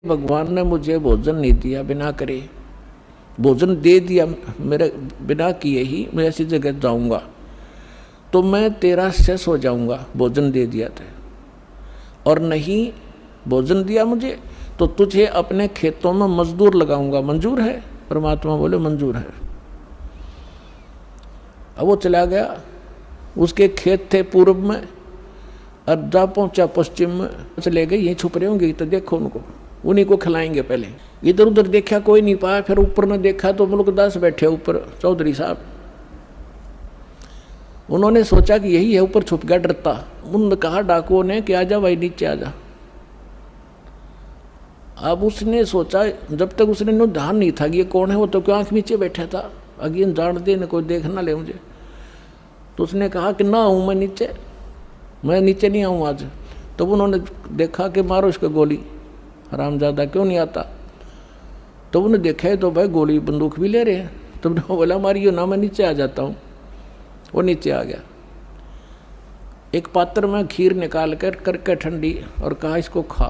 भगवान ने मुझे भोजन नहीं दिया बिना करे, भोजन दे दिया मेरे बिना किए ही मैं ऐसी जगह जाऊंगा तो मैं तेरा शेष हो जाऊंगा, भोजन दे दिया था। और नहीं भोजन दिया मुझे तो तुझे अपने खेतों में मजदूर लगाऊंगा, मंजूर है? परमात्मा बोले मंजूर है। अब वो चला गया, उसके खेत थे पूर्व में और जा पहुंचा पश्चिम में, चले गए। यहीं छुप रहे होंगे तो देखो उनको, उन्हीं को खिलाएंगे। पहले इधर उधर देखा कोई नहीं पाया, फिर ऊपर न देखा तो मुल्कदास बैठे ऊपर, चौधरी साहब। उन्होंने सोचा कि यही है, ऊपर छुप गया डरता। उन्होंने कहा डाकुओं ने कि आजा भाई नीचे आजा। अब उसने सोचा, जब तक उसने ध्यान नहीं था कि ये कौन है, वो तो क्यों आंख नीचे बैठा था, अगेन जान दे न कोई देख ना ले मुझे। तो उसने कहा कि ना आऊँ मैं नीचे नहीं आऊँ आज। तो उन्होंने देखा कि मारो इसको गोली, हरामजादा क्यों नहीं आता। तो उन्होंने देखा है तो भाई गोली बंदूक भी ले रहे हैं। तो बोला मारियो ना, मैं नीचे आ जाता हूँ। वो नीचे आ गया, एक पात्र में खीर निकाल कर करके ठंडी और कहा इसको खा।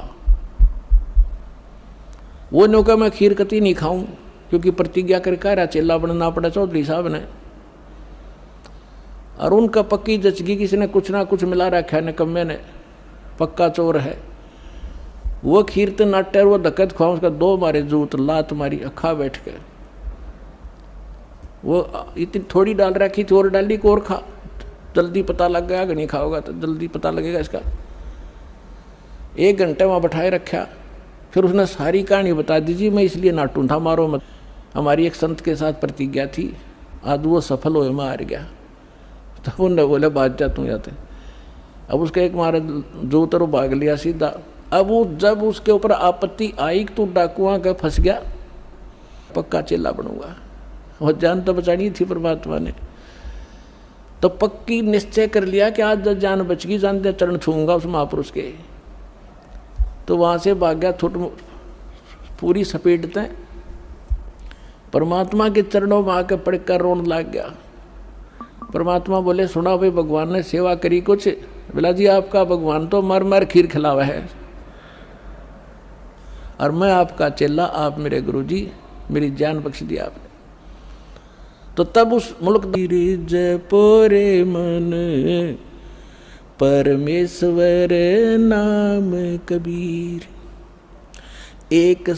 वो ने कहा मैं खीर कती नहीं खाऊं, क्योंकि प्रतिज्ञा कर कह रहा चेला बनना पड़ा चौधरी साहब ने। और उनका पक्की जचगी, किसी ने कुछ ना कुछ मिला रखा है निकम्मे ने, पक्का चोर है। वो खीर तो नाटे, वो धक्कत खुआ, उसका दो मारे जूत लात मारी अखा बैठ के। वो इतनी थोड़ी डाल रखी थी और डाली को और खा, जल्दी पता लग गया। अगर नहीं खाओगा तो जल्दी पता लगेगा इसका। 1 घंटे वहाँ बैठाए रखा, फिर उसने सारी कहानी बता दीजिए, मैं इसलिए नाटू था, मारो मत। हमारी एक संत के साथ प्रतिज्ञा थी, आज वो सफल हो, मैं हार गया। तो उन्होंने बोले बात जा तू जाते। अब उसका एक मारे जो उतर भाग लिया सीधा। अब वो जब उसके ऊपर आपत्ति आई कि तू डाकुआ का फंस गया, पक्का चेला बनूंगा। और जान तो बचानी थी परमात्मा ने, तो पक्की निश्चय कर लिया कि आज जान बच गई, जानते चरण छूंगा उस महापुरुष के। तो वहां से भाग गया, थोट पूरी सपेटते परमात्मा के चरणों में आकर पड़कर रोने लग गया। परमात्मा बोले सुना भाई, भगवान ने सेवा करी कुछ? बोला जी आपका भगवान तो मर मर खीर खिलावा है, और मैं आपका चेला, आप मेरे गुरुजी, मेरी जान बख्श दी आपने। तो तब उस मुल्क जय पोरे मन परमेश्वर नाम कबीर, एक